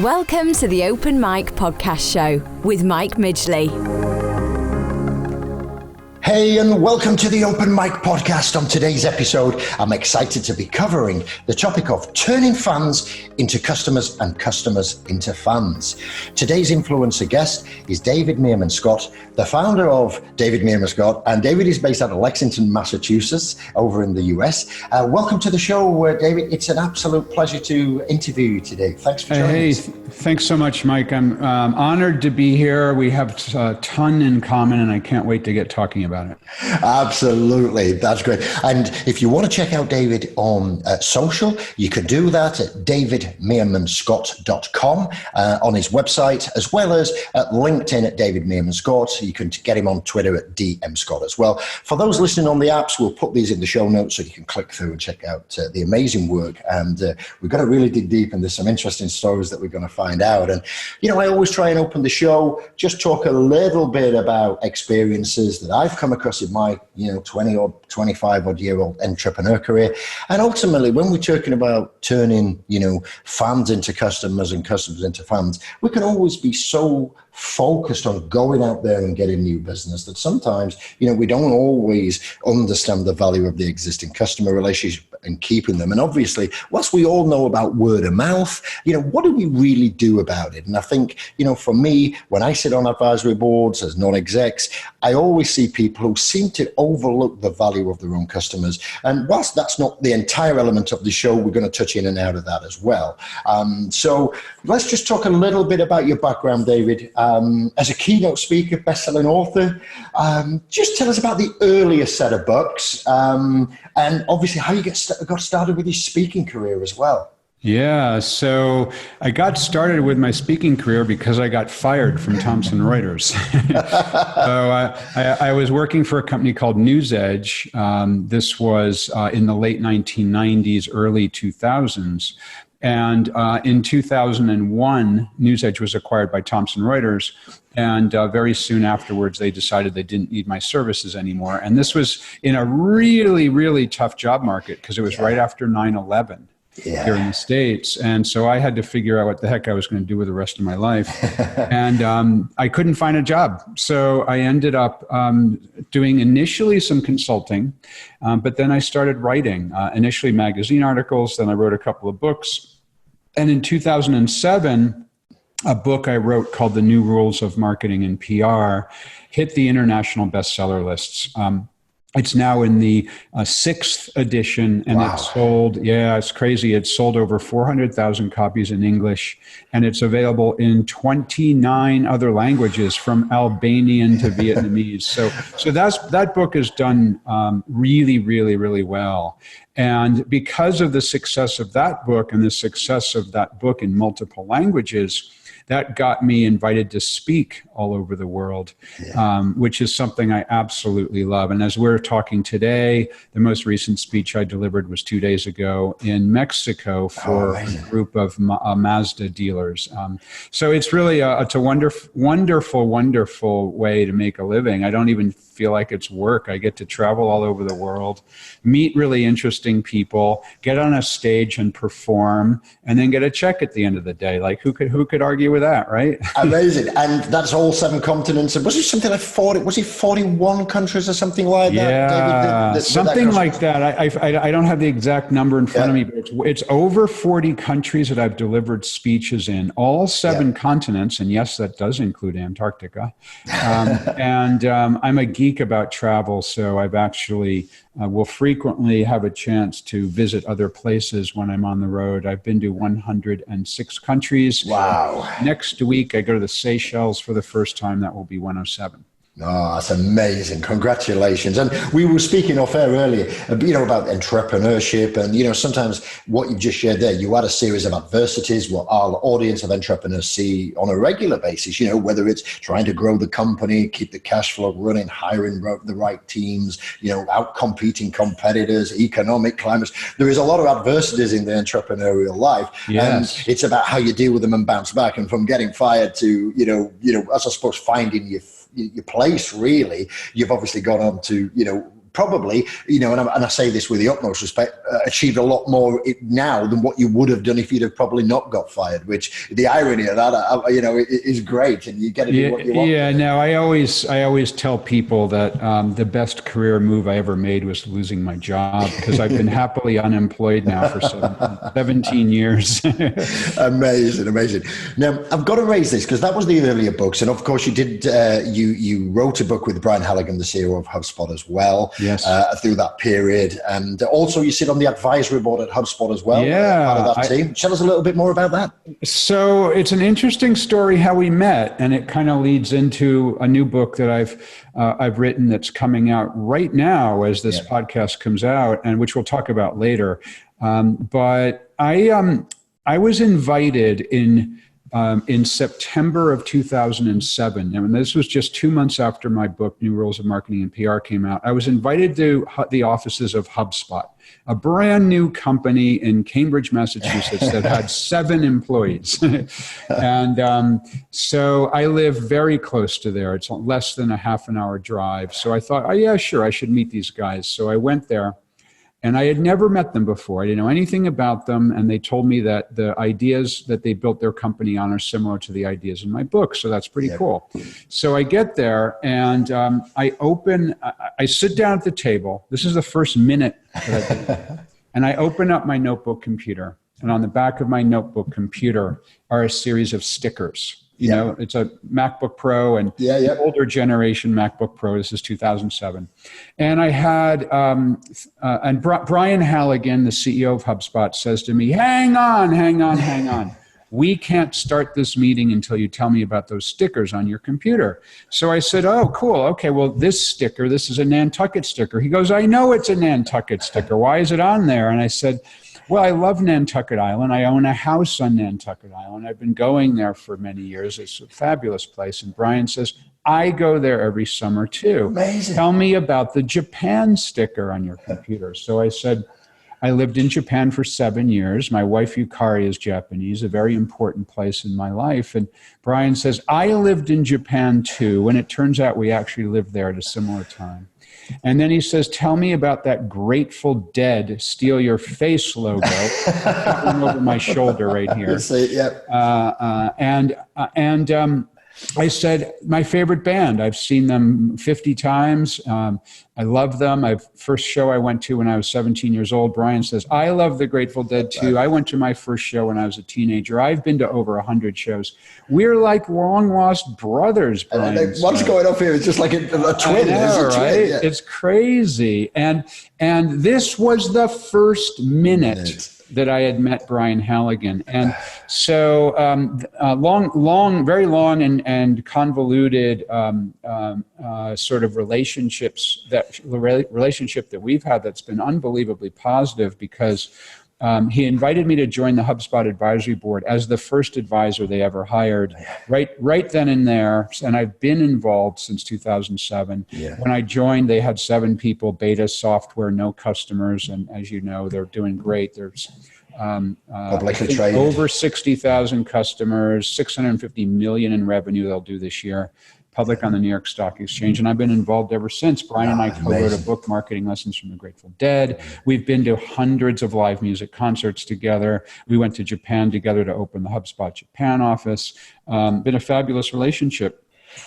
Welcome to the Open Mic Podcast Show with Mike Midgley. Hey, and welcome to the Open Mic Podcast. On today's episode, I'm excited to be covering the topic of turning fans into customers and customers into fans. Today's influencer guest is David Meerman Scott, the founder of David Meerman Scott, and David is based out of Lexington, Massachusetts, over in the US. Welcome to the show, David. It's an absolute pleasure to interview you today. Thanks for joining us. Thanks so much, Mike. I'm honored to be here. We have a ton in common, and I can't wait to get talking about it. Absolutely. That's great. And if you want to check out David on social, you can do that at davidmeermanscott.com on his website, as well as at LinkedIn at David Meerman Scott. You can get him on Twitter at DM Scott as well. For those listening on the apps, we'll put these in the show notes so you can click through and check out the amazing work. And we've got to really dig deep, and there's some interesting stories that we're going to find out. And, I always try and open the show, just talk a little bit about experiences that I've come across in my 20 or 25 odd year old entrepreneur career. And ultimately, when we're talking about turning fans into customers and customers into fans, we can always be so focused on going out there and getting new business that sometimes we don't always understand the value of the existing customer relationship and keeping them. And obviously, whilst we all know about word of mouth, what do we really do about it? And I think for me, when I sit on advisory boards as non-execs, I always see people who seem to overlook the value of their own customers. And whilst that's not the entire element of the show, we're going to touch in and out of that as well. So let's just talk a little bit about your background, David. As a keynote speaker, best-selling author, just tell us about the earlier set of books and obviously how you got started with your speaking career as well. Yeah, so I got started with my speaking career because I got fired from Thomson Reuters. So I was working for a company called NewsEdge. This was in the late 1990s, early 2000s. And in 2001, NewsEdge was acquired by Thomson Reuters. And very soon afterwards, they decided they didn't need my services anymore. And this was in a really, really tough job market because it was right after 9/11. Here in the States. And so I had to figure out what the heck I was going to do with the rest of my life. And I couldn't find a job. So I ended up doing initially some consulting, but then I started writing, initially magazine articles. Then I wrote a couple of books. And in 2007, a book I wrote called The New Rules of Marketing and PR hit the international bestseller lists. It's now in the 6th edition, and Wow. It's sold, it's crazy. It's sold over 400,000 copies in English, and it's available in 29 other languages, from Albanian to Vietnamese. So that book is done really, really, really well. And because of the success of that book and the success of that book in multiple languages, that got me invited to speak all over the world, which is something I absolutely love. And as we're talking today, the most recent speech I delivered was 2 days ago in Mexico for a group of Mazda dealers. So it's really it's a wonderful, wonderful way to make a living. I don't even feel like it's work. I get to travel all over the world, meet really interesting people, get on a stage and perform, and then get a check at the end of the day. Like who could argue with that, right? Amazing. And that's all 7 continents. And was it something like 41 countries or something like that? Yeah, David, something like that. I don't have the exact number in front of me, but it's over 40 countries that I've delivered speeches in, all 7 continents. And yes, that does include Antarctica. And I'm a geek about travel, so I've actually will frequently have a chance to visit other places when I'm on the road. I've been to 106 countries. Wow. Next week, I go to the Seychelles for the first time. That will be 107. Oh, that's amazing. Congratulations. And we were speaking off air earlier, about entrepreneurship and, sometimes what you just shared there, you had a series of adversities, what our audience of entrepreneurs see on a regular basis, whether it's trying to grow the company, keep the cash flow running, hiring the right teams, out-competing competitors, economic climates. There is a lot of adversities in the entrepreneurial life. Yes. And it's about how you deal with them and bounce back. And from getting fired to, as I suppose, finding your place, really, you've obviously gone on to, probably, and I say this with the utmost respect, achieved a lot more now than what you would have done if you'd have probably not got fired, which the irony of that, is great, and you get to do what you want. Yeah, no, I always tell people that the best career move I ever made was losing my job, because I've been happily unemployed now for 17 years. Amazing. Now, I've got to raise this because that was the earlier books, and of course you did. You wrote a book with Brian Halligan, the CEO of HubSpot, as well. Yes. Through that period, and also you sit on the advisory board at HubSpot as well. Yeah, part of that team. Tell us a little bit more about that. So it's an interesting story how we met, and it kind of leads into a new book that I've written that's coming out right now as this podcast comes out, and which we'll talk about later. But I was invited in September of 2007, and this was just 2 months after my book, New Rules of Marketing and PR, came out. I was invited to the offices of HubSpot, a brand new company in Cambridge, Massachusetts that had 7 employees. And so I live very close to there. It's less than a half an hour drive. So I thought, oh yeah, sure, I should meet these guys. So I went there. And I had never met them before. I didn't know anything about them. And they told me that the ideas that they built their company on are similar to the ideas in my book. So that's pretty cool. So I get there and I sit down at the table. This is the first minute that I've been, and I open up my notebook computer. And on the back of my notebook computer are a series of stickers. You know, it's a MacBook Pro and older generation MacBook Pro. This is 2007. And I had, and Brian Halligan, the CEO of HubSpot, says to me, hang on. We can't start this meeting until you tell me about those stickers on your computer. So I said, oh, cool. Okay, well, this is a Nantucket sticker. He goes, I know it's a Nantucket sticker. Why is it on there? And I said, well, I love Nantucket Island. I own a house on Nantucket Island. I've been going there for many years. It's a fabulous place. And Brian says, I go there every summer too. Amazing. Tell me about the Japan sticker on your computer. So I said, I lived in Japan for 7 years. My wife Yukari is Japanese, a very important place in my life. And Brian says, I lived in Japan too. And it turns out we actually lived there at a similar time. And then he says, tell me about that Grateful Dead Steal Your Face logo. Got one over my shoulder right here. I said, my favorite band. I've seen them 50 times. I love them. First show I went to when I was 17 years old. Brian says, I love the Grateful Dead too. I went to my first show when I was a teenager. I've been to over 100 shows. We're like long lost brothers, Brian. What's going on here? It's just like a twin. Right? Yeah. It's crazy. And this was the first minute that I had met Brian Halligan. And so very long and convoluted sort of relationship that we've had that's been unbelievably positive, because he invited me to join the HubSpot advisory board as the first advisor they ever hired, right then and there. And I've been involved since 2007. Yeah. When I joined, they had 7 people, beta software, no customers. And as you know, they're doing great. There's over 60,000 customers, 650 million in revenue they'll do this year. Public on the New York Stock Exchange, and I've been involved ever since. Brian and I co-wrote a book, Marketing Lessons from the Grateful Dead. We've been to hundreds of live music concerts together. We went to Japan together to open the HubSpot Japan office. Been a fabulous relationship.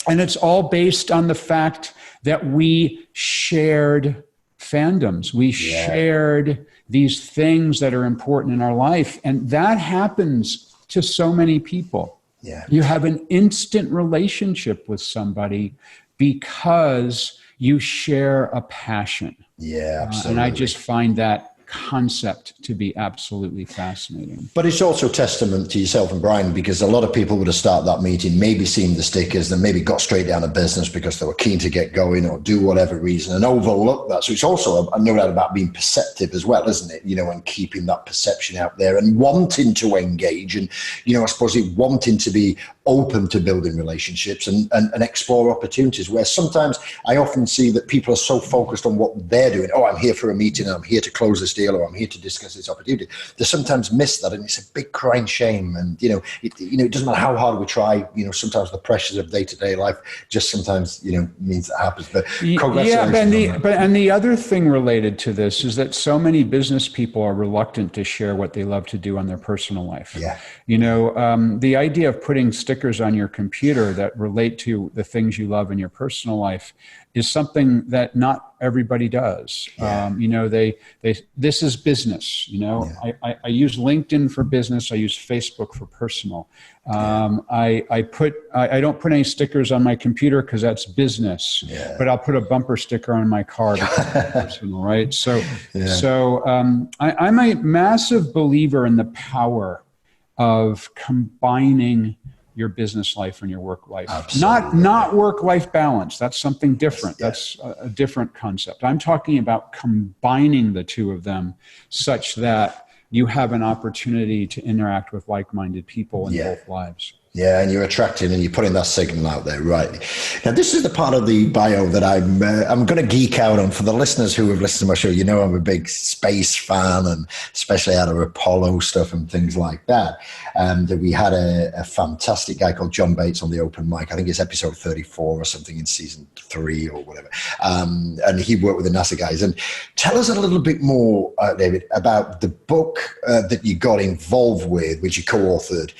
And it's all based on the fact that we shared fandoms. We shared these things that are important in our life. And that happens to so many people. Yeah. You have an instant relationship with somebody because you share a passion. Yeah, absolutely. And I just find that concept to be absolutely fascinating. But it's also testament to yourself and Brian, because a lot of people would have started that meeting, maybe seen the stickers, then maybe got straight down to business because they were keen to get going or do whatever reason and overlook that. So it's also a no doubt about being perceptive as well, isn't it? And keeping that perception out there and wanting to engage and, I suppose wanting to be open to building relationships and explore opportunities, where sometimes I often see that people are so focused on what they're doing. Oh, I'm here for a meeting, I'm here to close this deal, or I'm here to discuss this opportunity. They sometimes miss that, and it's a big crying shame. And, it doesn't matter how hard we try, sometimes the pressures of day-to-day life just sometimes, means that happens. But congratulations. And the other thing related to this is that so many business people are reluctant to share what they love to do on their personal life. Yeah. The idea of putting stickers on your computer that relate to the things you love in your personal life is something that not everybody does. Yeah. This is business. I use LinkedIn for business. I use Facebook for personal. I don't put any stickers on my computer because that's business, but I'll put a bumper sticker on my car because it's personal, right? I'm a massive believer in the power of combining your business life and your work life. Absolutely. Not work-life balance. That's something different. That's a different concept. I'm talking about combining the two of them such that you have an opportunity to interact with like-minded people in both lives. Yeah, and you're attracting and you're putting that signal out there, right? Now, this is the part of the bio that I'm going to geek out on. For the listeners who have listened to my show, I'm a big space fan, and especially out of Apollo stuff and things like that. We had a fantastic guy called John Bates on the open mic. I think it's episode 34 or something in season 3 or whatever. And he worked with the NASA guys. And tell us a little bit more, David, about the book that you got involved with, which you co-authored,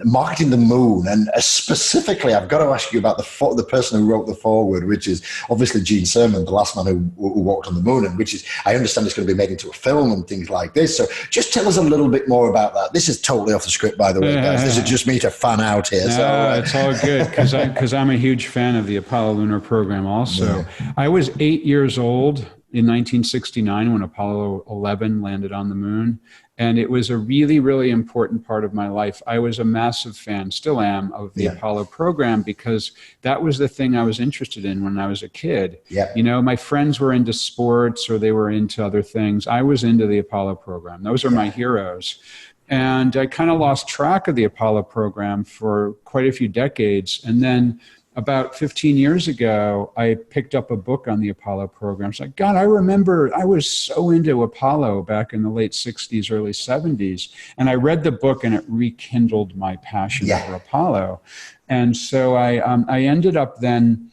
Marketing the Moon. And specifically, I've got to ask you about the person who wrote the foreword, which is obviously Gene Cernan, the last man who walked on the moon, and which is, I understand it's going to be made into a film and things like this. So just tell us a little bit more about that. This is totally off the script, by the way, guys. This is just me to fan out here. It's all good because I'm a huge fan of the Apollo lunar program also. Yeah. I was 8 years old in 1969 when Apollo 11 landed on the moon. And it was a really, really important part of my life. I was a massive fan, still am, of the Apollo program because that was the thing I was interested in when I was a kid. Yeah. My friends were into sports or they were into other things. I was into the Apollo program. Those are my heroes. And I kind of lost track of the Apollo program for quite a few decades. And then about 15 years ago, I picked up a book on the Apollo program. It's like, God, I remember I was so into Apollo back in the late 60s, early 70s. And I read the book and it rekindled my passion for Apollo. And so I ended up then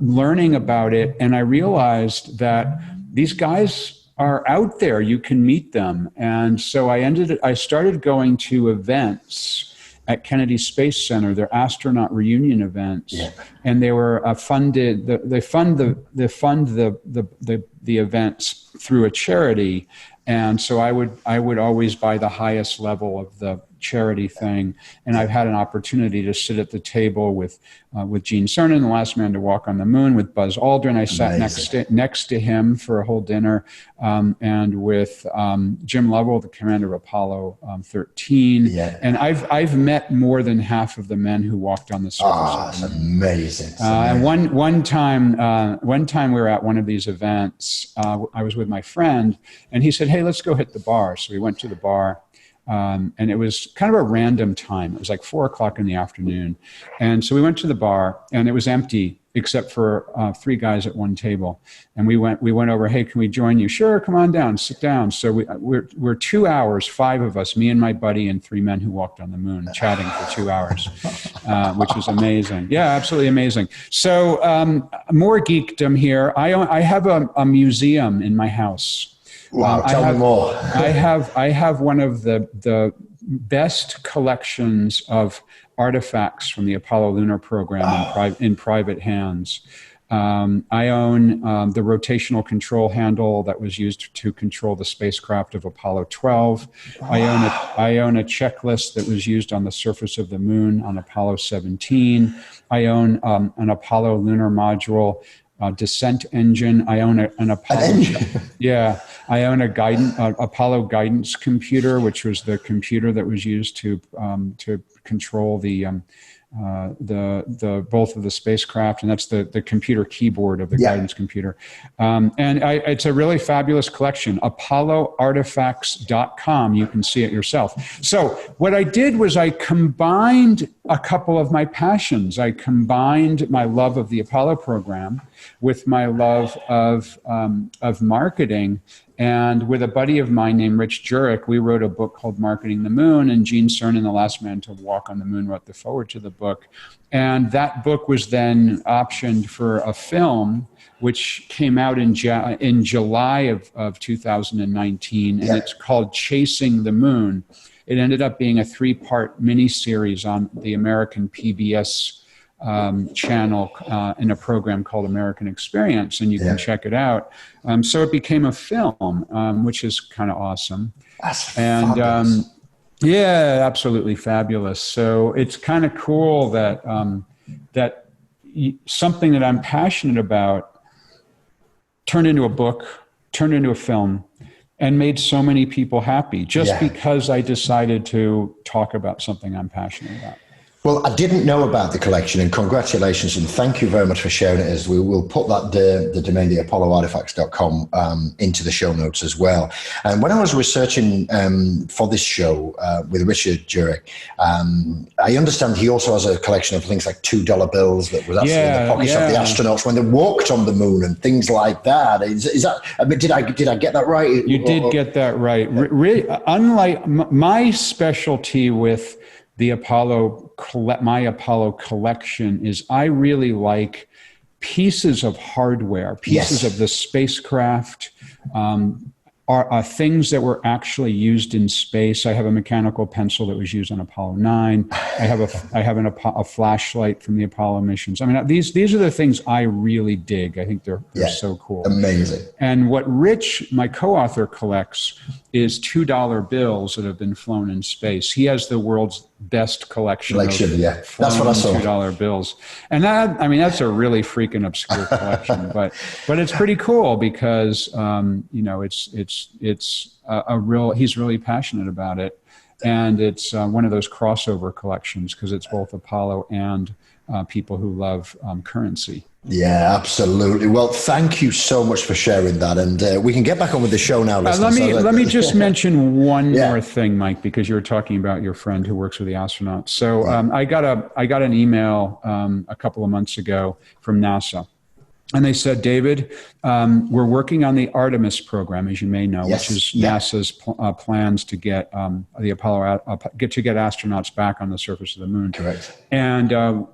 learning about it. And I realized that these guys are out there. You can meet them. And so I started going to events at Kennedy Space Center, their astronaut reunion events, and they were funded. They fund the events through a charity, and so I would always buy the highest level of the charity thing. And I've had an opportunity to sit at the table with Gene Cernan, the last man to walk on the moon, with Buzz Aldrin. I sat next to him for a whole dinner, and with Jim Lovell, the commander of Apollo 13. Yeah. And I've met more than half of the men who walked on the surface. Oh, it's amazing. And one time we were at one of these events. I was with my friend, and he said, "Hey, let's go hit the bar." So we went to the bar. And it was kind of a random time. It was like 4:00 in the afternoon. And so we went to the bar and it was empty except for 3 guys at one table. And we went over, "Hey, can we join you?" "Sure, come on down, sit down." So we're 2 hours, 5 of us, me and my buddy and 3 men who walked on the moon, chatting for 2 hours, which was amazing. Yeah, absolutely amazing. So more geekdom here. I have a museum in my house. Wow, tell me more. I have one of the best collections of artifacts from the Apollo lunar program in private hands. I own the rotational control handle that was used to control the spacecraft of Apollo 12. Wow. I own a checklist that was used on the surface of the moon on Apollo 17. I own an Apollo lunar module descent engine. I own an Apollo. Yeah, I own Apollo guidance computer, which was the computer that was used to control the both of the spacecraft, and that's the computer keyboard of the guidance computer. It's a really fabulous collection. ApolloArtifacts.com. You can see it yourself. So what I did was I combined a couple of my passions. I combined my love of the Apollo program with my love of marketing. And with a buddy of mine named Rich Jurek, we wrote a book called Marketing the Moon, and Gene Cernan, the last man to walk on the moon, wrote the foreword to the book. And that book was then optioned for a film, which came out in July of 2019, and it's called Chasing the Moon. It ended up being a 3-part miniseries on the American PBS channel in a program called American Experience, and you can check it out. So it became a film, which is kind of awesome. That's fabulous. Absolutely fabulous. So it's kind of cool that something that I'm passionate about turned into a book, turned into a film, and made so many people happy just because I decided to talk about something I'm passionate about. Well, I didn't know about the collection, and congratulations, and thank you very much for sharing it. As we will put that the domain, the ApolloArtifacts.com, into the show notes as well. And when I was researching for this show with Richard Jurek, I understand he also has a collection of things like $2 bills that was actually in the pockets of the astronauts when they walked on the moon and things like that. Is that? I mean, did I get that right? You did get that right. Unlike my specialty with the my Apollo collection is I really like pieces of hardware, pieces of the spacecraft, are things that were actually used in space. I have a mechanical pencil that was used on Apollo 9. I have a flashlight from the Apollo missions. I mean, these are the things I really dig. I think they're so cool. Amazing. And what Rich, my co-author, collects is $2 bills that have been flown in space. He has the world's best collection of that's what I saw. $2 bills. And that, I mean, that's a really freaking obscure collection, but it's pretty cool because, it's a real, he's really passionate about it. And it's one of those crossover collections because it's both Apollo and people who love currency. Yeah, absolutely. Well, thank you so much for sharing that. And we can get back on with the show now. Let me just mention one more thing, Mike, because you were talking about your friend who works with the astronauts. So I got an email a couple of months ago from NASA. And they said, David, we're working on the Artemis program, as you may know, which is NASA's plans to get the Apollo get astronauts back on the surface of the moon. Correct. And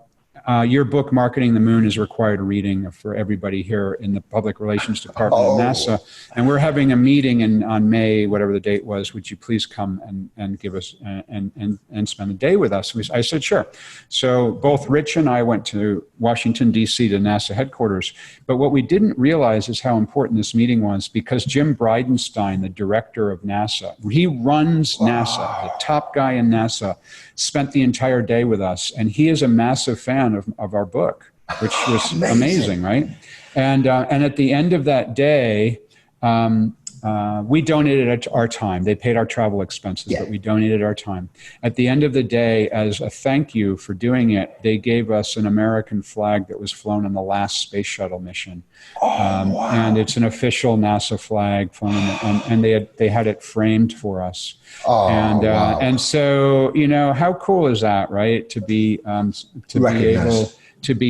your book, Marketing the Moon, is required reading for everybody here in the Public Relations Department of NASA. And we're having a meeting on May, whatever the date was. Would you please come and give us and spend the day with us? I said, sure. So both Rich and I went to Washington, D.C. to NASA headquarters. But what we didn't realize is how important this meeting was because Jim Bridenstine, the director of NASA, he runs NASA, the top guy in NASA, spent the entire day with us. And he is a massive fan of our book, which was amazing, right? And at the end of that day, we donated our time. They paid our travel expenses, but we donated our time. At the end of the day, as a thank you for doing it, they gave us an American flag that was flown on the last space shuttle mission. And it's an official NASA flag flown, and they had it framed for us. And so, how cool is that, right? To be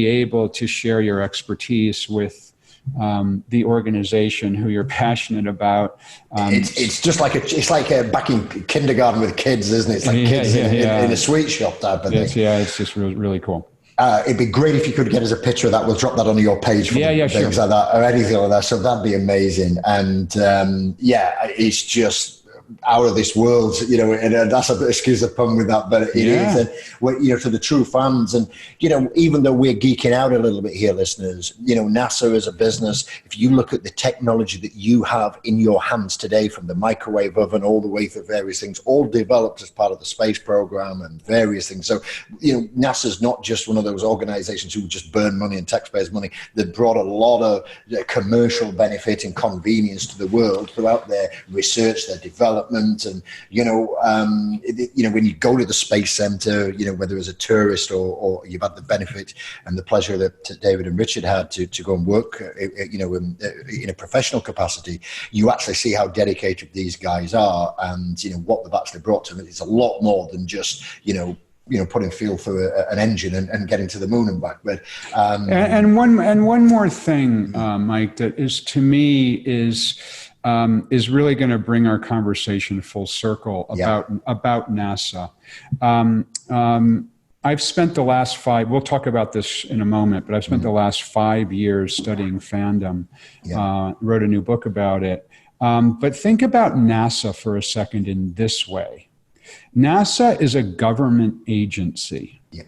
able to share your expertise with the organization who you're passionate about. It's just like back in kindergarten with kids, isn't it? It's like kids in a sweet shop type of thing. It's just really, really cool. It'd be great if you could get us a picture of that. We'll drop that on your page for things like that or anything like that. So that'd be amazing. And it's just out of this world, and that's a bit, excuse the pun with that, but it is, and to the true fans. And, even though we're geeking out a little bit here, listeners, NASA as a business, if you look at the technology that you have in your hands today, from the microwave oven all the way through various things, all developed as part of the space program and various things. So, NASA's not just one of those organizations who just burn money and taxpayers' money. They've brought a lot of commercial benefit and convenience to the world throughout their research, their development, development, and when you go to the space center, whether as a tourist or you've had the benefit and the pleasure that David and Richard had to go and work, in a professional capacity, you actually see how dedicated these guys are, and what they've actually brought to them. It's a lot more than just putting fuel through an engine and getting to the moon and back. But and one more thing, Mike, that is, to me, is really going to bring our conversation full circle about NASA. I've spent the last we'll talk about this in a moment, but I've spent the last 5 years studying fandom, wrote a new book about it. But think about NASA for a second in this way. NASA is a government agency. Yeah.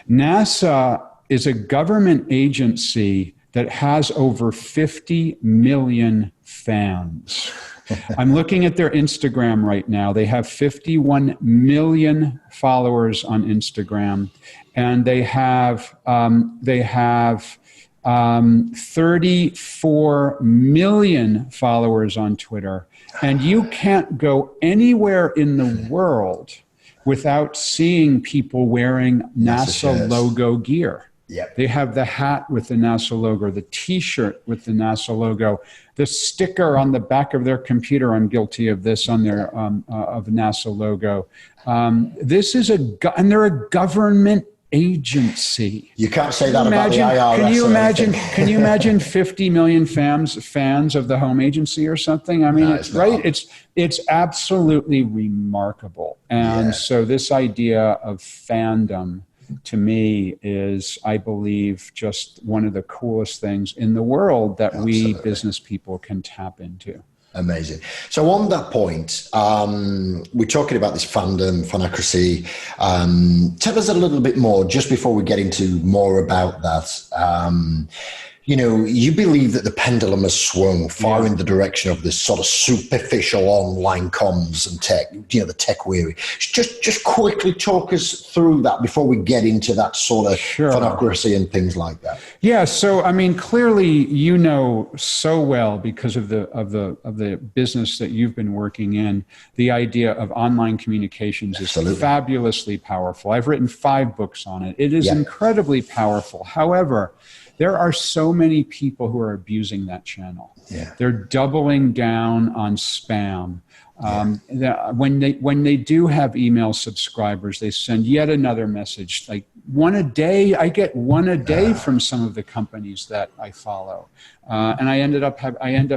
NASA is a government agency that has over 50 million fans. I'm looking at their Instagram right now. They have 51 million followers on Instagram, and they have 34 million followers on Twitter. And you can't go anywhere in the world without seeing people wearing NASA logo gear. Yep. They have the hat with the NASA logo, the T-shirt with the NASA logo, the sticker on the back of their computer. I'm guilty of this on their of NASA logo. This is and they're a government agency. You can't say that about the IRS. Can you imagine 50 million fans of the home agency or something? I mean, it's absolutely remarkable. And so this idea of fandom, to me, is, I believe, just one of the coolest things in the world that we business people can tap into. Amazing. So on that point, we're talking about this fandom, fanacracy. Tell us a little bit more, just before we get into more about that. You believe that the pendulum has swung far in the direction of this sort of superficial online comms and tech, the tech weary. Just quickly talk us through that before we get into that sort of fanacracy and things like that. Yeah. So, I mean, clearly, so well, because of the business that you've been working in, the idea of online communications is fabulously powerful. I've written 5 books on it. It is incredibly powerful. However, there are so many people who are abusing that channel. Yeah. They're doubling down on spam. When they do have email subscribers, they send yet another message, like one a day. I get one a day from some of the companies that I follow, and I end up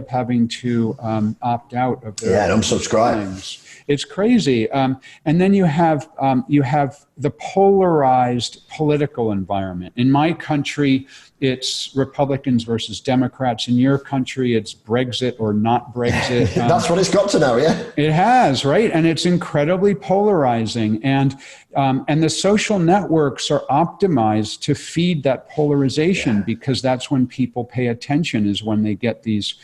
having to opt out of their unsubscribe. Things. It's crazy. And then you have the polarized political environment. In my country, it's Republicans versus Democrats. In your country, it's Brexit or not Brexit. That's what it's got to now, yeah? It has, right? And it's incredibly polarizing. And the social networks are optimized to feed that polarization, because that's when people pay attention, is when they get these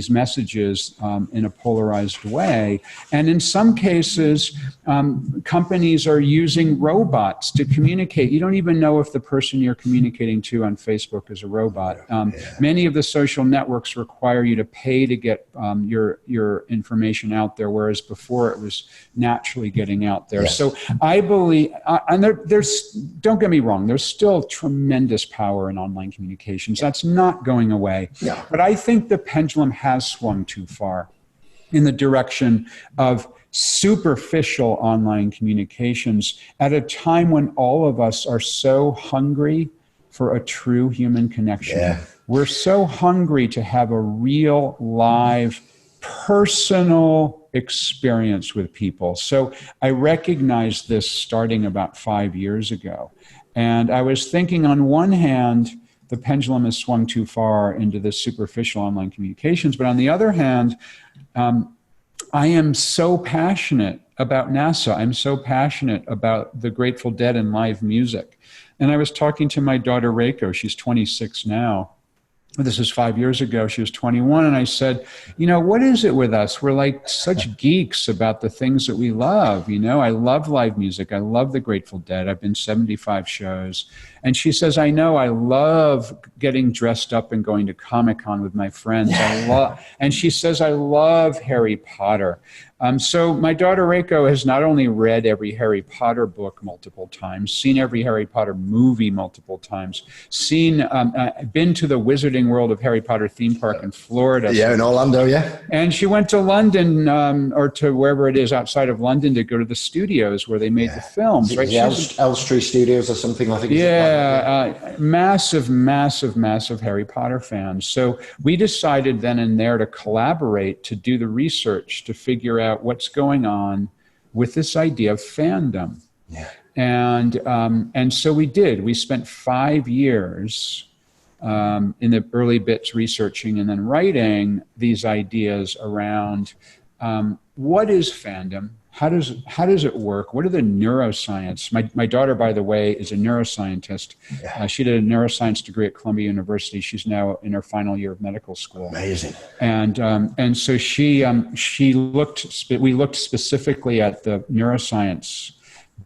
messages in a polarized way. And in some cases, companies are using robots to communicate. You don't even know if the person you're communicating to on Facebook is a robot. Many of the social networks require you to pay to get your information out there, whereas before it was naturally getting out there. Yes. So I believe, and there's, don't get me wrong, there's still tremendous power in online communications. That's not going away. Yeah. But I think the pendulum has swung too far in the direction of superficial online communications at a time when all of us are so hungry for a true human connection. Yeah. We're so hungry to have a real, live, personal experience with people. So I recognized this starting about 5 years ago. And I was thinking, on one hand, the pendulum has swung too far into the superficial online communications. But on the other hand, I am so passionate about NASA. I'm so passionate about the Grateful Dead and live music. And I was talking to my daughter, Reiko. She's 26 now. This is 5 years ago. She was 21. And I said, what is it with us? We're like such geeks about the things that we love. I love live music. I love the Grateful Dead. I've been 75 shows. And she says, I know, I love getting dressed up and going to Comic-Con with my friends. And she says, I love Harry Potter. So my daughter Reiko has not only read every Harry Potter book multiple times, seen every Harry Potter movie multiple times, been to the Wizarding World of Harry Potter theme park in Florida. Yeah, in Orlando, yeah. And she went to London or to wherever it is outside of London to go to the studios where they made the films. Right? Elstree Studios or something, I think. Yeah, massive Harry Potter fans. So we decided then and there to collaborate to do the research to figure out what's going on with this idea of fandom. Yeah. And so we did. We spent 5 years in the early bits researching and then writing these ideas around what is fandom? How does it work? What are the neuroscience? My daughter, by the way, is a neuroscientist. Yeah. She did a neuroscience degree at Columbia University. She's now in her final year of medical school. Amazing. And so we looked specifically at the neuroscience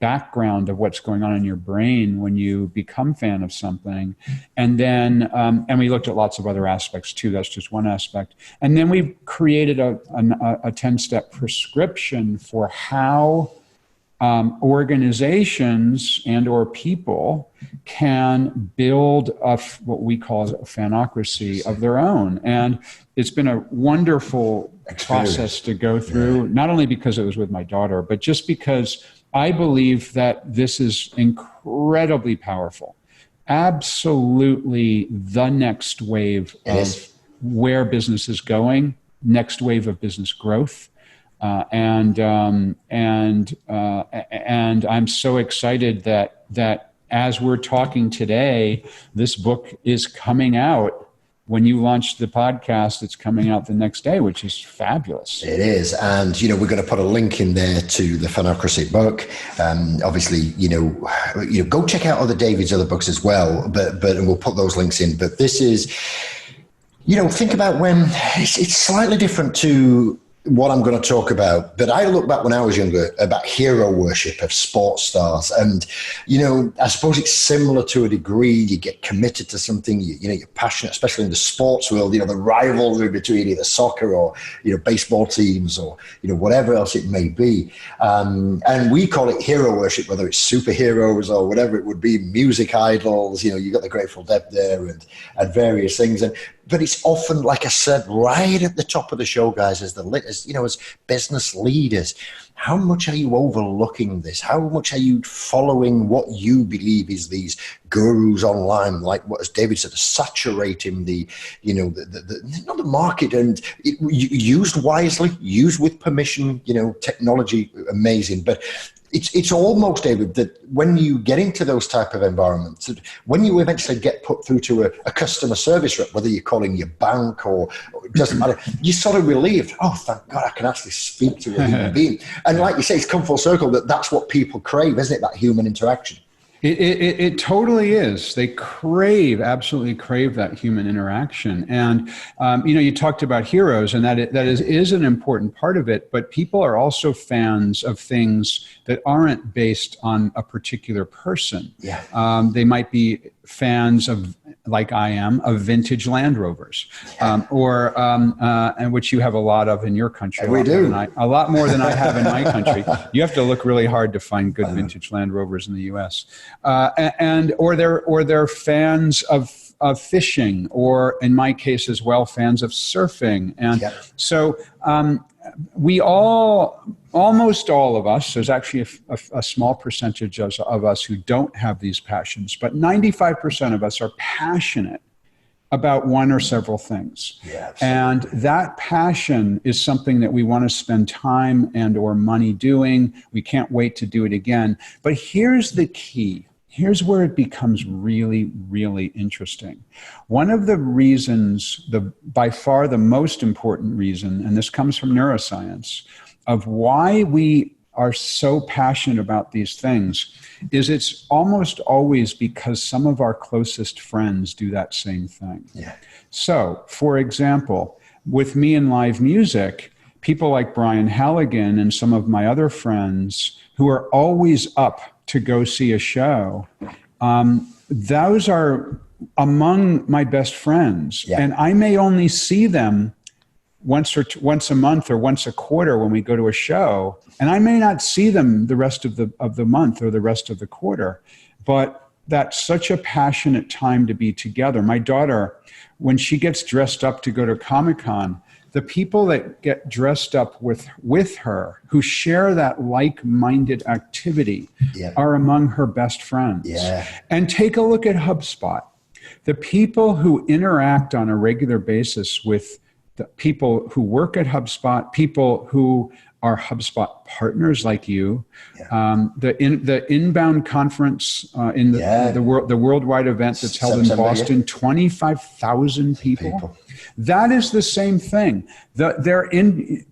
background of what's going on in your brain when you become a fan of something. And then, and we looked at lots of other aspects too. That's just one aspect. And then we created a 10-step prescription for how organizations and or people can build what we call a fanocracy of their own. And it's been a wonderful process to go through, not only because it was with my daughter, but just because I believe that this is incredibly powerful. Absolutely the next wave of where business is going, next wave of business growth. And I'm so excited that as we're talking today, this book is coming out. When you launch the podcast, it's coming out the next day, which is fabulous. It is. And, we're going to put a link in there to the Fanocracy book. Obviously, go check out David's other books as well, but and we'll put those links in. But this is, think about when it's slightly different to what I'm going to talk about. But I look back when I was younger about hero worship of sports stars. And, I suppose it's similar to a degree. You get committed to something, you're passionate, especially in the sports world, the rivalry between either soccer or, baseball teams or, whatever else it may be. And we call it hero worship, whether it's superheroes or whatever it would be, music idols, you got the Grateful Dead there and various things. But it's often, like I said, right at the top of the show, guys, as business leaders. How much are you overlooking this? How much are you following what you believe is these gurus online, like what, as David said, saturating the market and used wisely, used with permission, technology, amazing. But it's almost, David, that when you get into those type of environments, when you eventually get put through to a customer service rep, whether you're calling your bank or it doesn't matter, you're sort of relieved. Oh, thank God, I can actually speak to a human being. And like you say, it's come full circle that's what people crave, isn't it? That human interaction. It totally is. They absolutely crave that human interaction. And, you talked about heroes, and that is an important part of it, but people are also fans of things that aren't based on a particular person. Yeah. They might be fans of, like I am, of vintage Land Rovers, and which you have a lot of in your country. We do. A lot more than I have in my country. You have to look really hard to find good vintage Land Rovers in the U.S. Or they're fans of fishing, or in my case as well, fans of surfing. And so we almost all of us, there's actually a small percentage of us who don't have these passions, but 95% of us are passionate about one or several things. And that passion is something that we want to spend time and or money doing. We can't wait to do it again. But here's the key. Here's where it becomes really, really interesting. One of the reasons, by far the most important reason, and this comes from neuroscience, of why we are so passionate about these things is it's almost always because some of our closest friends do that same thing. Yeah. So, for example, with me in live music, people like Brian Halligan and some of my other friends who are always up to go see a show, those are among my best friends. Yeah. And I may only see them once a month or once a quarter when we go to a show, and I may not see them the rest of the month or the rest of the quarter, but that's such a passionate time to be together. My daughter, when she gets dressed up to go to Comic-Con, the people that get dressed up with her, who share that like-minded activity, are among her best friends. Yeah. And take a look at HubSpot. The people who interact on a regular basis with the people who work at HubSpot, people who are HubSpot partners like you, the inbound conference in the worldwide event that's held in Boston, 25,000 people. That is the same thing.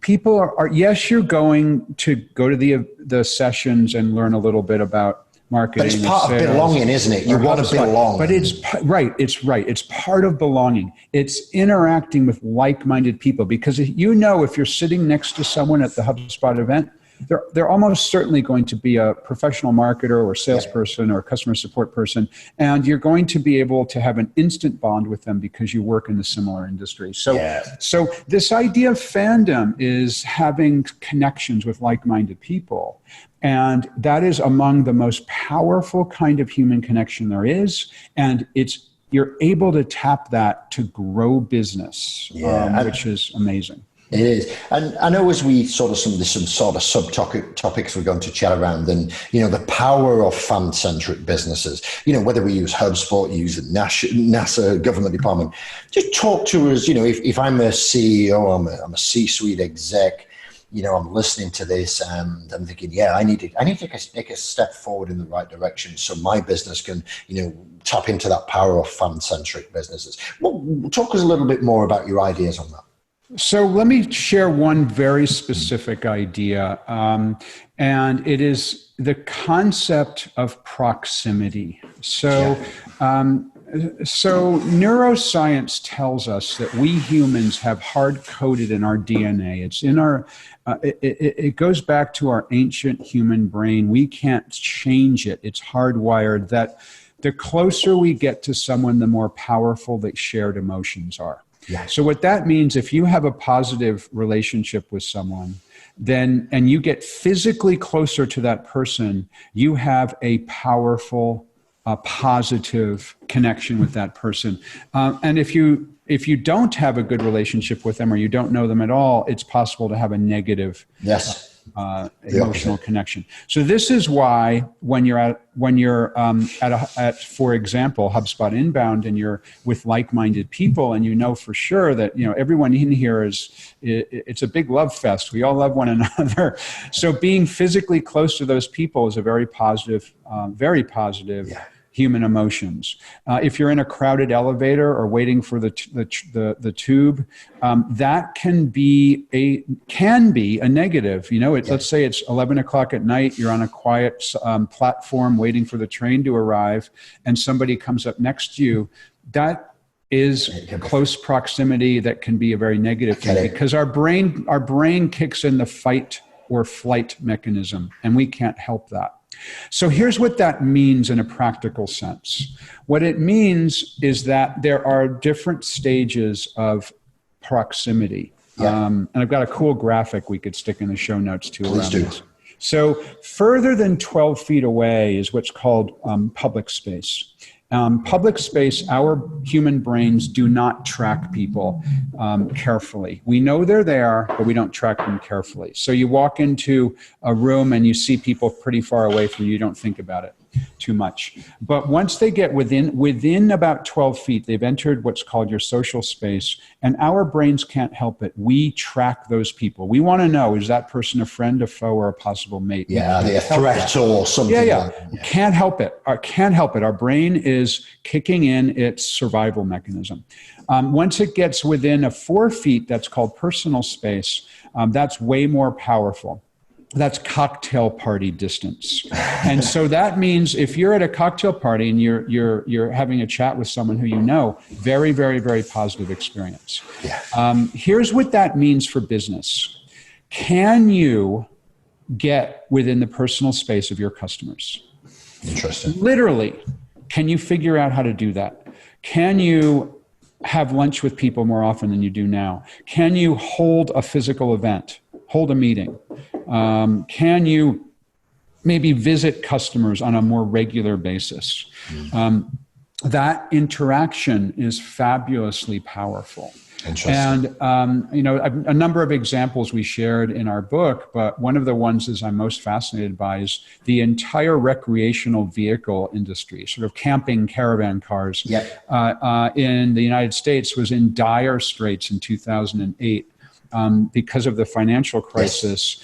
People are yes, you're going to go to the sessions and learn a little bit about marketing. But it's part of belonging, isn't it? You want to belong. But it's right. It's part of belonging. It's interacting with like-minded people, because if you're sitting next to someone at the HubSpot event, they're almost certainly going to be a professional marketer or salesperson or a customer support person, and you're going to be able to have an instant bond with them because you work in a similar industry. So this idea of fandom is having connections with like-minded people. And that is among the most powerful kind of human connection there is. And you're able to tap that to grow business, which is amazing. It is. And I know as we sort of some sort of subtopics we're going to chat around, and, the power of fan-centric businesses, whether we use HubSpot, use NASA government department, just talk to us, if I'm a CEO, I'm a C-suite exec, I'm listening to this and I'm thinking, I need to take a step forward in the right direction so my business can, tap into that power of fan-centric businesses. Well, talk us a little bit more about your ideas on that. So let me share one very specific idea, and it is the concept of proximity. So neuroscience tells us that we humans have hard-coded in our DNA. It's in our, it goes back to our ancient human brain. We can't change it. It's hardwired that the closer we get to someone, the more powerful the shared emotions are. Yeah. So what that means, if you have a positive relationship with someone, and you get physically closer to that person, you have a powerful, positive connection with that person. And if you don't have a good relationship with them, or you don't know them at all, it's possible to have a negative emotional connection. So this is why when you're at for example, HubSpot Inbound, and you're with like-minded people, and for sure that everyone in here it's a big love fest. We all love one another. So being physically close to those people is a very positive human emotions. If you're in a crowded elevator or waiting for the tube, that can be a negative. Let's say it's 11 o'clock at night. You're on a quiet platform waiting for the train to arrive, and somebody comes up next to you. That is close proximity. That can be a very negative thing, because our brain kicks in the fight or flight mechanism, and we can't help that. So here's what that means in a practical sense. What it means is that there are different stages of proximity. And I've got a cool graphic we could stick in the show notes too around this. So further than 12 feet away is what's called public space. Public space, our human brains do not track people carefully. We know they're there, but we don't track them carefully. So you walk into a room and you see people pretty far away from you, you don't think about it too much. But once they get within about 12 feet, they've entered what's called your social space, and our brains can't help it. We track those people. We want to know, is that person a friend, a foe, or a possible mate? Yeah, they're a threat or something. Can't help it. Our brain is kicking in its survival mechanism. Once it gets within 4 feet, that's called personal space. That's way more powerful. That's cocktail party distance. And so that means if you're at a cocktail party and you're having a chat with someone who very, very, very positive experience. Here's what that means for business. Can you get within the personal space of your customers? Interesting. Literally, can you figure out how to do that? Can you have lunch with people more often than you do now? Can you hold a physical event, hold a meeting? Can you maybe visit customers on a more regular basis? That interaction is fabulously powerful. And, a number of examples we shared in our book, but one of the ones is I'm most fascinated by is the entire recreational vehicle industry, sort of camping caravan cars in the United States was in dire straits in 2008. Because of the financial crisis,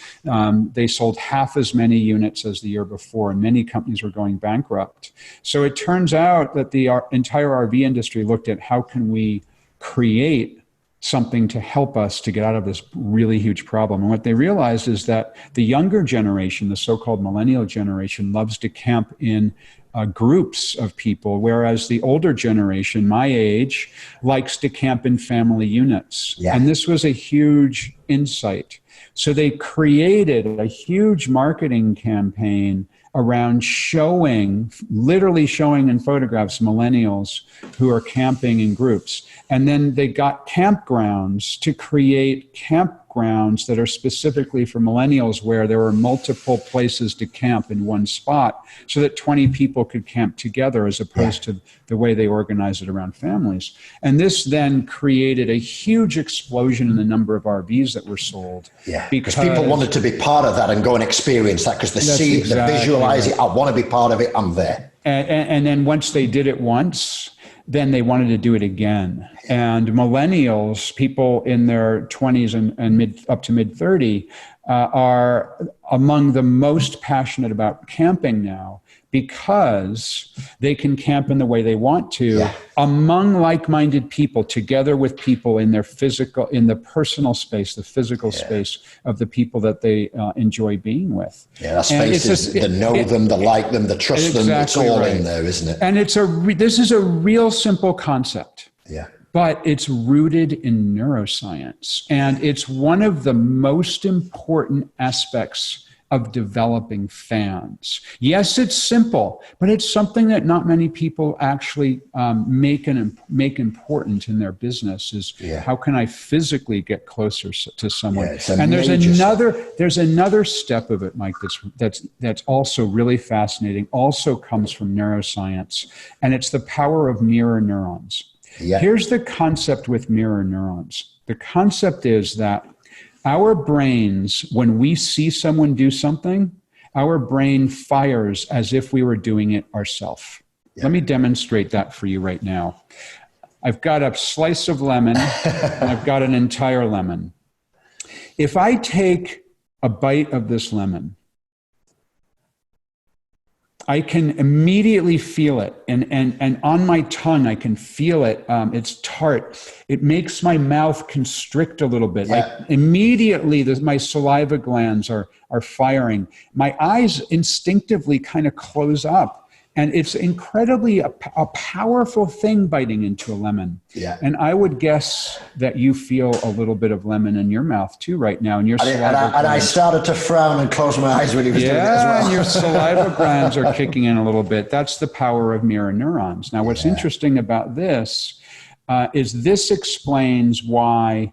they sold half as many units as the year before, and many companies were going bankrupt. So it turns out that the entire RV industry looked at how can we create something to help us to get out of this really huge problem. And what they realized is that the younger generation, the so-called millennial generation, loves to camp in groups of people, whereas the older generation, my age, likes to camp in family units. And this was a huge insight. So they created a huge marketing campaign around literally showing in photographs millennials who are camping in groups. And then they got campgrounds to create campgrounds that are specifically for millennials, where there were multiple places to camp in one spot so that 20 people could camp together, as opposed to the way they organize it around families. And this then created a huge explosion in the number of RVs that were sold. Because people wanted to be part of that and go and experience that, because they visualize it. I want to be part of it. I'm there. And then once they did it once, then they wanted to do it again. And millennials, people in their 20s and up to mid 30, are among the most passionate about camping now, because they can camp in the way they want to among like-minded people, together with people in their the personal space, the physical space of the people that they enjoy being with. That space is the know them, the like them, the trust them. It's all in there, isn't it? And this is a real simple concept. But it's rooted in neuroscience. And it's one of the most important aspects of developing fans. Yes, it's simple, but it's something that not many people actually make important in their business. Is how can I physically get closer to someone? And there's another step of it, Mike, that's also really fascinating. Also comes from neuroscience, and it's the power of mirror neurons. Here's the concept with mirror neurons. The concept is that our brains, when we see someone do something, our brain fires as if we were doing it ourselves. Let me demonstrate that for you right now. I've got a slice of lemon and I've got an entire lemon. If I take a bite of this lemon, I can immediately feel it. And on my tongue, I can feel it. It's tart. It makes my mouth constrict a little bit. Like immediately, my saliva glands are firing. My eyes instinctively kind of close up. And it's incredibly a powerful thing, biting into a lemon. And I would guess that you feel a little bit of lemon in your mouth too right now. And I started to frown and close my eyes when he was doing it as well. And your saliva glands are kicking in a little bit. That's the power of mirror neurons. Now, what's interesting about this is this explains why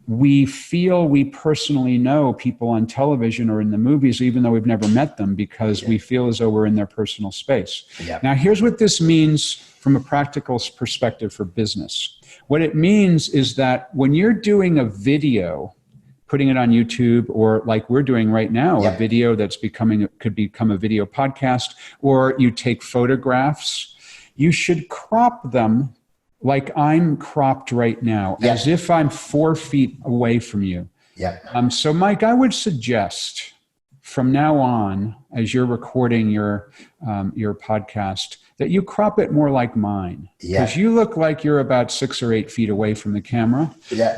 we feel we personally know people on television or in the movies, even though we've never met them, because we feel as though we're in their personal space. Now, here's what this means from a practical perspective for business. What it means is that when you're doing a video, putting it on YouTube, or like we're doing right now, a video that's could become a video podcast, or you take photographs, you should crop them like I'm cropped right now, as if I'm 4 feet away from you. So, Mike, I would suggest from now on, as you're recording your podcast, that you crop it more like mine. Because you look like you're about 6 or 8 feet away from the camera.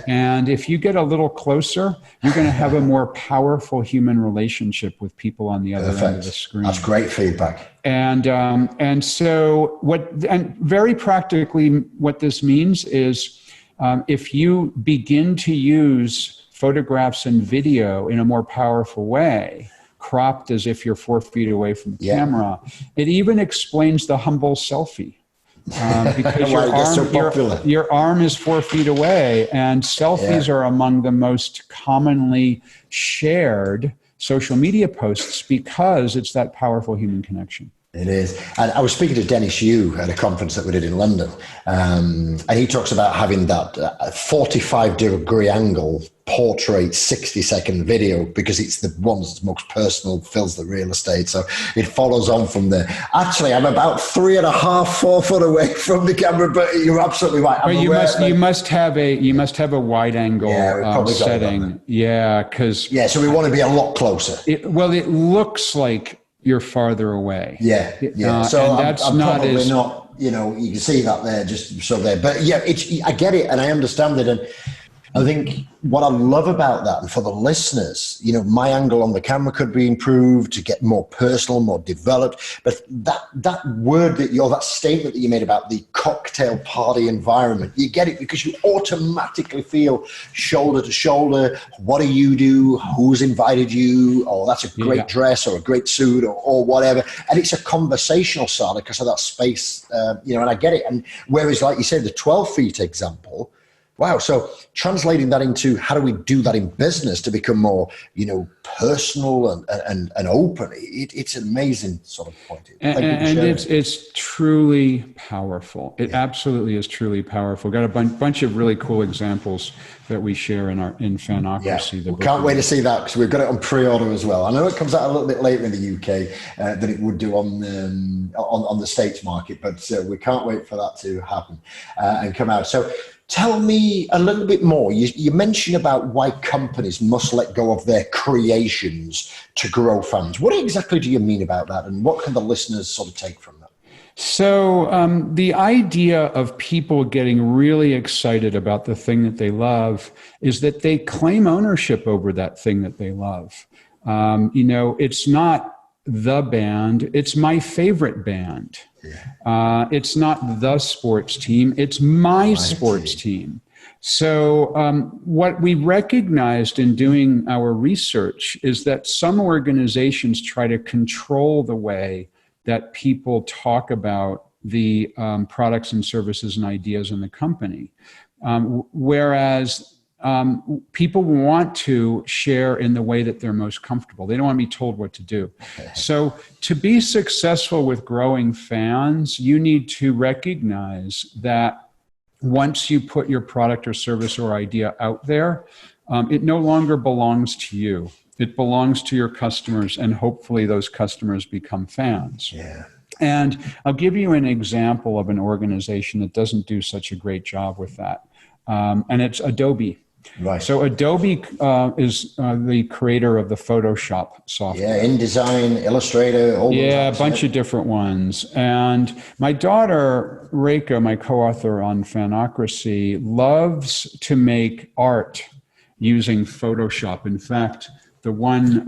And if you get a little closer, you're going to have a more powerful human relationship with people on the other end of the screen. That's great feedback. And so very practically, what this means is if you begin to use photographs and video in a more powerful way, cropped as if you're 4 feet away from the camera, it even explains the humble selfie. because your arm is 4 feet away, and selfies are among the most commonly shared social media posts because it's that powerful human connection. It is. And I was speaking to Dennis Yu at a conference that we did in London, and he talks about having that 45-degree angle portrait 60-second video because it's the one that's most personal, fills the real estate. So it follows on from there. Actually, I'm about 3.5-4 foot away from the camera, but you're absolutely right. But you must have a wide angle setting. Yeah, because so we want to be a lot closer. It looks like you're farther away. Yeah. So I'm probably not, you can see that there, just so there. But yeah, I get it and I understand it. And I think what I love about that, and for the listeners, my angle on the camera could be improved to get more personal, more developed. But that word that statement that you made about the cocktail party environment, you get it because you automatically feel shoulder to shoulder. What do you do? Who's invited you? Oh, that's a great dress or a great suit or whatever. And it's a conversational starter because of that space, and I get it. And whereas, like you said, the 12 feet example, wow. So translating that into how do we do that in business to become more, personal and open? It's an amazing sort of point. And it's truly powerful. It absolutely is truly powerful. Got a bunch of really cool examples that we share in Fanocracy. We can't wait to see that because we've got it on pre-order as well. I know it comes out a little bit later in the UK than it would do on the States market, but we can't wait for that to happen and come out. So tell me a little bit more. You mentioned about why companies must let go of their creations to grow fans. What exactly do you mean about that, and what can the listeners sort of take from that? So the idea of people getting really excited about the thing that they love is that they claim ownership over that thing that they love. It's not the band, it's my favorite band. It's not the sports team, it's my sports team. So what we recognized in doing our research is that some organizations try to control the way that people talk about the products and services and ideas in the company. Whereas people want to share in the way that they're most comfortable. They don't want to be told what to do. So to be successful with growing fans, you need to recognize that once you put your product or service or idea out there, it no longer belongs to you. It belongs to your customers, and hopefully those customers become fans. Yeah. And I'll give you an example of an organization that doesn't do such a great job with that. And it's Adobe. Right. So Adobe is the creator of the Photoshop software. Yeah, InDesign, Illustrator, all those a bunch of different ones. And my daughter, Reika, my co-author on Fanocracy, loves to make art using Photoshop. In fact, the one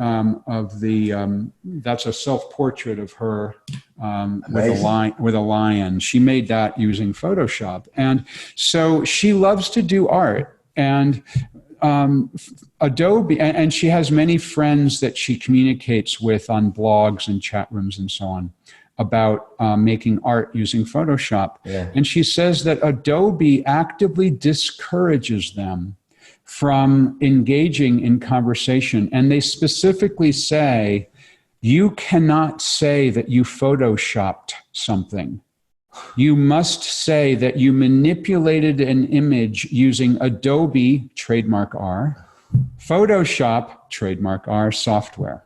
that's a self-portrait of her with a lion. She made that using Photoshop. And so she loves to do art. And Adobe, and she has many friends that she communicates with on blogs and chat rooms and so on about making art using Photoshop. Yeah. And she says that Adobe actively discourages them from engaging in conversation. And they specifically say, you cannot say that you Photoshopped something. You must say that you manipulated an image using Adobe, trademark R, Photoshop, trademark R, software.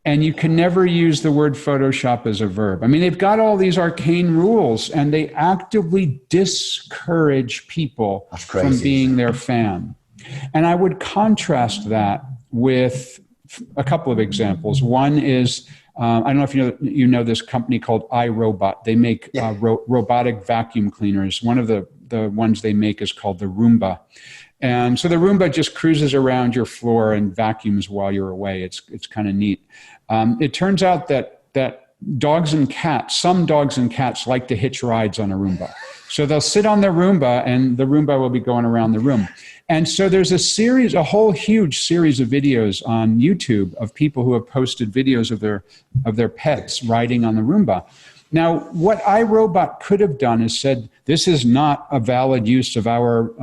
And you can never use the word Photoshop as a verb. I mean, they've got all these arcane rules, and they actively discourage people from being their fan. And I would contrast that with a couple of examples. One is, I don't know if you know this company called iRobot. They make robotic vacuum cleaners. One of the ones they make is called the Roomba. And so the Roomba just cruises around your floor and vacuums while you're away. It's kind of neat. It turns out that some dogs and cats like to hitch rides on a Roomba. So they'll sit on the Roomba and the Roomba will be going around the room. And so there's a whole huge series of videos on YouTube of people who have posted videos of their pets riding on the Roomba. Now, what iRobot could have done is said, this is not a valid use of our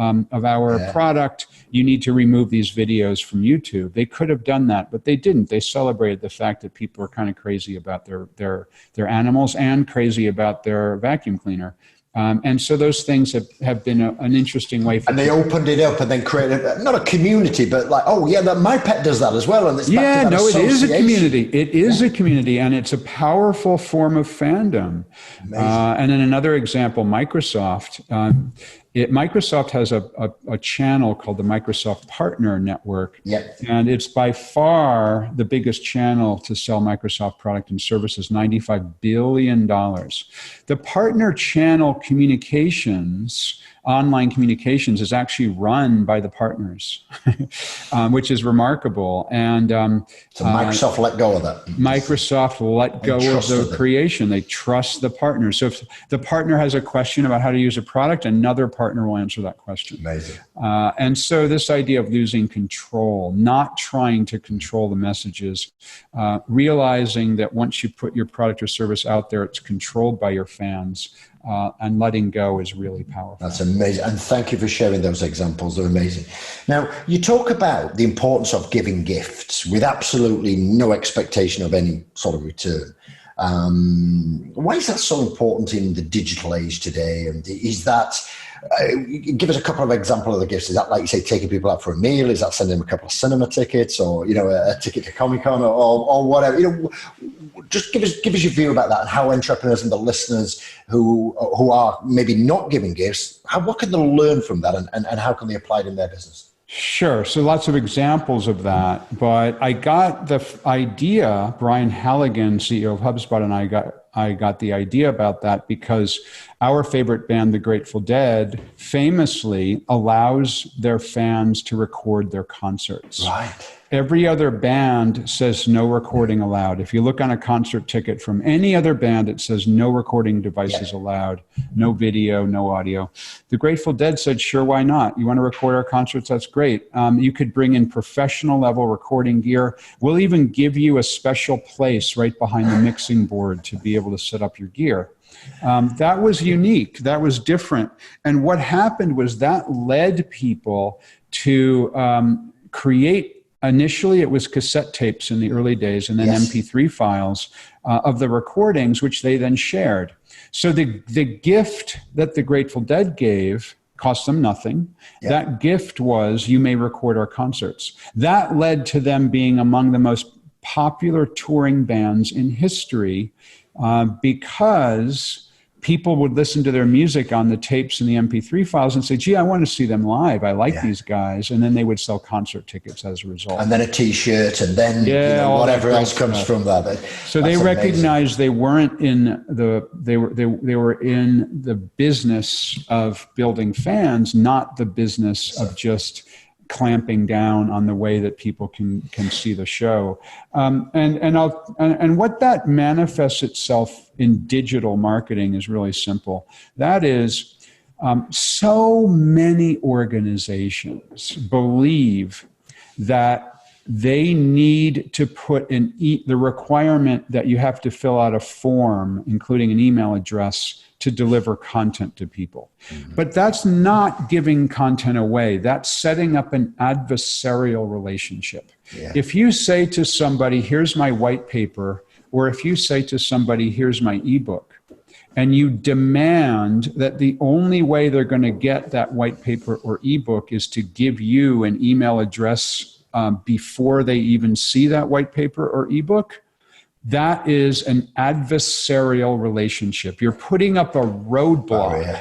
product. You need to remove these videos from YouTube. They could have done that, but they didn't. They celebrated the fact that people are kind of crazy about their animals and crazy about their vacuum cleaner. And so those things have been an interesting way for And they opened it up and then created, not a community, but like, oh yeah, my pet does that as well. And it's back to that it is a community. It is Yeah. a community, and it's a powerful form of fandom. And in another example, Microsoft. Microsoft has a channel called the Microsoft Partner Network, and it's by far the biggest channel to sell Microsoft product and services, $95 billion. The partner channel communications, online communications, is actually run by the partners, which is remarkable. And so Microsoft let go of that. Microsoft let go of the creation. They trust the partner. So if the partner has a question about how to use a product, another partner will answer that question. Amazing. And so this idea of losing control, not trying to control the messages, realizing that once you put your product or service out there, it's controlled by your fans, and letting go is really powerful. That's amazing. And thank you for sharing those examples. They're amazing. Now, you talk about the importance of giving gifts with absolutely no expectation of any sort of return. Why is that so important in the digital age today? And is that, give us a couple of examples of the gifts. Is that, like you say, taking people out for a meal? Is that sending them a couple of cinema tickets, or, a ticket to Comic-Con, or whatever? Just give us your view about that, and how entrepreneurs and the listeners who are maybe not giving gifts, what can they learn from that, and how can they apply it in their business? Sure. So lots of examples of that. But I got the idea, Brian Halligan, CEO of HubSpot, and I got the idea about that because our favorite band, the Grateful Dead, famously allows their fans to record their concerts. Right. Every other band says no recording allowed. If you look on a concert ticket from any other band, it says no recording devices allowed, no video, no audio. The Grateful Dead said, sure, why not? You want to record our concerts? That's great. You could bring in professional level recording gear. We'll even give you a special place right behind the mixing board to be able to set up your gear. That was unique. That was different. And what happened was that led people to create. Initially, it was cassette tapes in the early days, and then MP3 files of the recordings, which they then shared. So the gift that the Grateful Dead gave cost them nothing. Yeah. That gift was, you may record our concerts. That led to them being among the most popular touring bands in history because people would listen to their music on the tapes and the MP3 files and say, gee, I want to see them live. I like these guys. And then they would sell concert tickets as a result. And then a T-shirt, and then whatever else comes from that. So they recognized they weren't in they were in the business of building fans, not the business of just clamping down on the way that people can see the show. And what that manifests itself in digital marketing is really simple. That is, so many organizations believe that they need to put in the requirement that you have to fill out a form, including an email address, to deliver content to people. Mm-hmm. But that's not giving content away. That's setting up an adversarial relationship. Yeah. If you say to somebody, here's my white paper, or if you say to somebody, here's my ebook, and you demand that the only way they're going to get that white paper or ebook is to give you an email address before they even see that white paper or ebook, that is an adversarial relationship. You're putting up a roadblock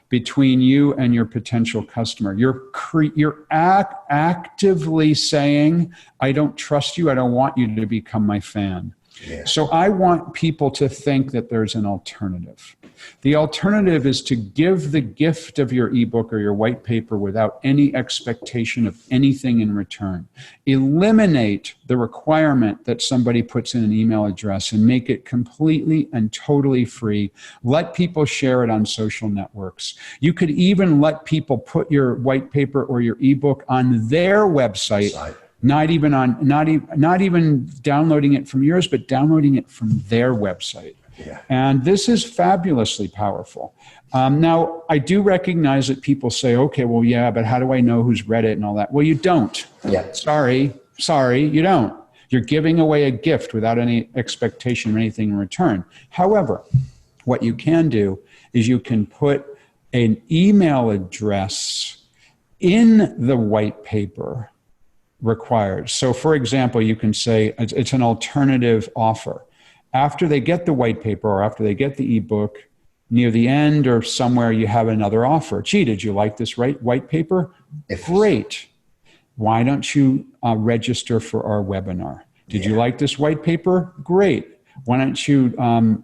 between you and your potential customer. You're actively saying, I don't trust you. I don't want you to become my fan. Yeah. So I want people to think that there's an alternative. The alternative is to give the gift of your ebook or your white paper without any expectation of anything in return. Eliminate the requirement that somebody puts in an email address and make it completely and totally free. Let people share it on social networks. You could even let people put your white paper or your ebook on their website. Not even downloading it from yours, but downloading it from their website. Yeah. And this is fabulously powerful. Now, I do recognize that people say, okay, well, yeah, but how do I know who's read it and all that? Well, you don't. Yeah. Sorry, you don't. You're giving away a gift without any expectation of anything in return. However, what you can do is you can put an email address in the white paper required. So, for example, you can say it's an alternative offer. After they get the white paper or after they get the ebook, near the end or somewhere you have another offer. Gee, did you like this white paper? Great. Why don't you register for our webinar? Did you like this white paper? Great. Why don't you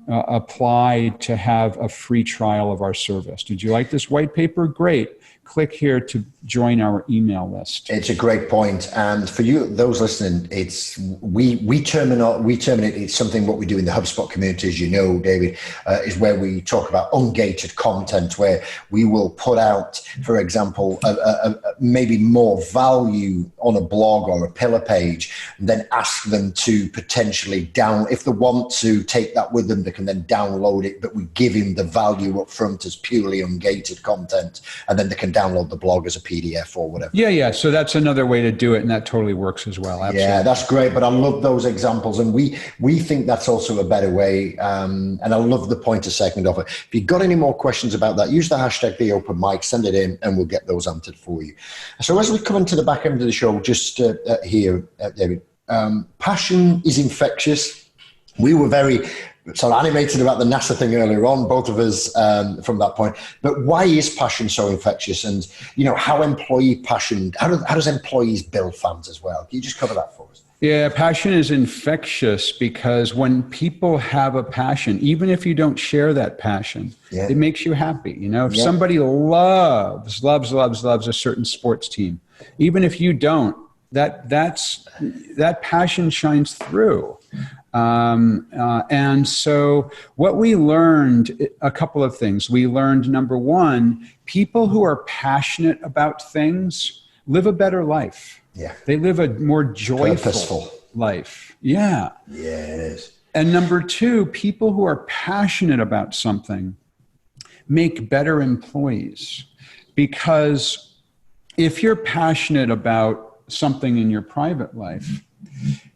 apply to have a free trial of our service? Did you like this white paper? Great. Click here to join our email list. It's a great point. And for you, those listening, it's we term it, it's something what we do in the HubSpot community, as you know, David, is where we talk about ungated content, where we will put out, for example, maybe more value on a blog or a pillar page, and then ask them to potentially if they want to take that with them, they can then download it, but we give him the value up front as purely ungated content, and then they can download the blog as a PDF or whatever. Yeah. So that's another way to do it, and that totally works as well. Absolutely. Yeah, that's great. But I love those examples, and we think that's also a better way. And I love the pointer segment of it. If you've got any more questions about that, use the hashtag #TheOpenMic, send it in, and we'll get those answered for you. So as we come into the back end of the show, just here, David, passion is infectious. We were very animated about the NASA thing earlier on, both of us from that point. But why is passion so infectious? And, how employee passion, how does employees build fans as well? Can you just cover that for us? Yeah, passion is infectious because when people have a passion, even if you don't share that passion, it makes you happy. If somebody loves a certain sports team, even if you don't, that passion shines through. And so what we learned, a couple of things. We learned, number one, people who are passionate about things live a better life. Yeah. They live a more joyful purposeful life. Yeah. Yeah, it is. And number two, people who are passionate about something make better employees, because if you're passionate about something in your private life,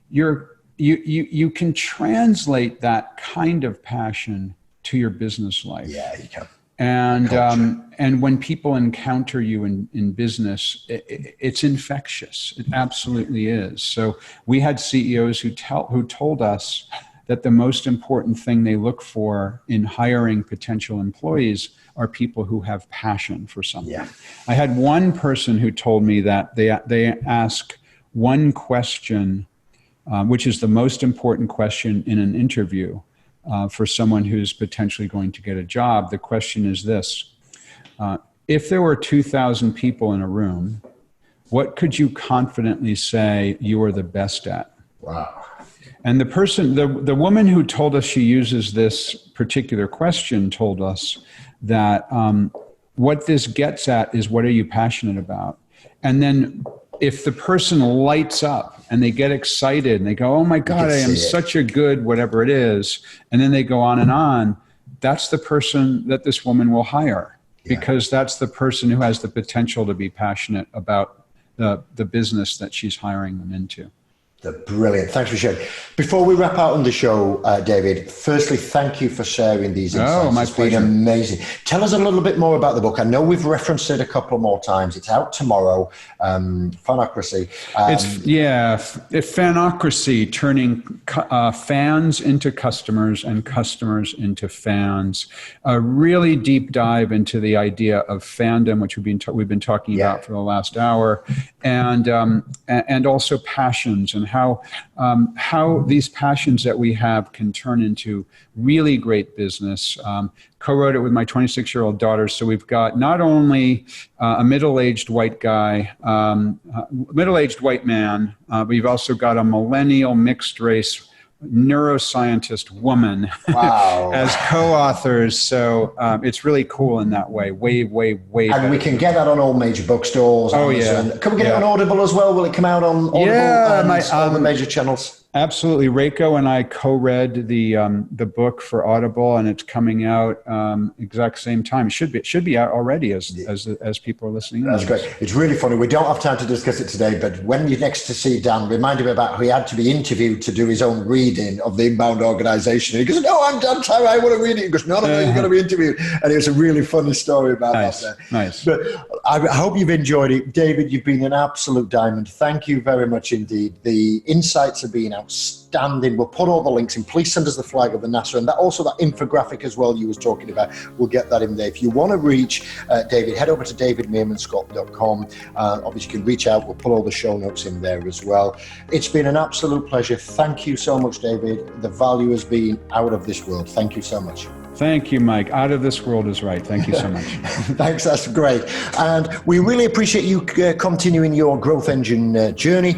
you can translate that kind of passion to your business life. Yeah, you can. And when people encounter you in business, it's infectious. It absolutely is. So we had CEOs who told us that the most important thing they look for in hiring potential employees are people who have passion for something. Yeah. I had one person who told me that they ask one question, which is the most important question in an interview for someone who's potentially going to get a job. The question is this: if there were 2,000 people in a room, what could you confidently say you are the best at? Wow. And the person, the woman who told us she uses this particular question told us that what this gets at is, what are you passionate about? And then if the person lights up and they get excited and they go, oh my God, I am such a good whatever it is, and then they go on, that's the person that this woman will hire, because that's the person who has the potential to be passionate about the business that she's hiring them into. Brilliant. Thanks for sharing. Before we wrap out on the show, David, firstly, thank you for sharing these insights. Oh, my pleasure. Been amazing. Tell us a little bit more about the book. I know we've referenced it a couple more times. It's out tomorrow. Fanocracy. It's Fanocracy, turning fans into customers and customers into fans. A really deep dive into the idea of fandom, which we've been talking about for the last hour, and also passions, and how these passions that we have can turn into really great business. Co-wrote it with my 26-year-old daughter. So we've got not only a middle-aged white guy, middle-aged white man, we've also got a millennial mixed race neuroscientist woman as co-authors. So it's really cool in that way. Way and we can get that on all major bookstores. Oh, Amazon. yeah. Can we get it on Audible as well? Will it come out on Audible and all the major channels? Absolutely. Reiko and I co-read the book for Audible, and it's coming out exact same time. It should be out already as people are listening. That's great. It's really funny. We don't have time to discuss it today, but when you next to see Dan, remind him about how he had to be interviewed to do his own reading of the Inbound Organization. He goes, "No, I'm Dan Tyler. I want to read it." He goes, "No, you're going to be interviewed." And it was a really funny story about that. Nice. But I hope you've enjoyed it, David. You've been an absolute diamond. Thank you very much indeed. The insights have been outstanding. We'll put all the links in. Please send us the flag of the NASA, and that infographic as well you was talking about. We'll get that in there. If you want to reach David, head over to davidmeermanscott.com. Obviously, you can reach out. We'll put all the show notes in there as well. It's been an absolute pleasure. Thank you so much, David. The value has been out of this world. Thank you so much. Thank you, Mike. Out of this world is right. Thank you so much. Thanks. That's great. And we really appreciate you continuing your growth engine journey.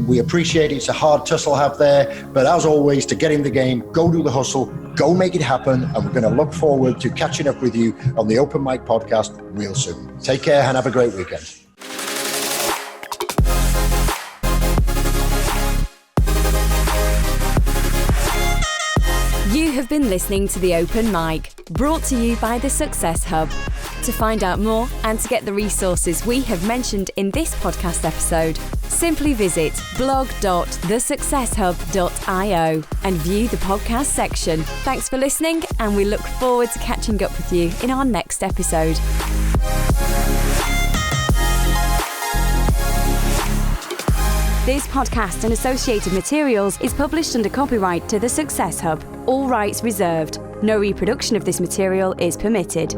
We appreciate it. It's a hard tussle have there. But as always, to get in the game, go do the hustle, go make it happen. And we're going to look forward to catching up with you on the Open Mic podcast real soon. Take care and have a great weekend. You have been listening to The Open Mic, brought to you by The Success Hub. To find out more and to get the resources we have mentioned in this podcast episode, simply visit blog.thesuccesshub.io and view the podcast section. Thanks for listening, and we look forward to catching up with you in our next episode. This podcast and associated materials is published under copyright to The Success Hub. All rights reserved. No reproduction of this material is permitted.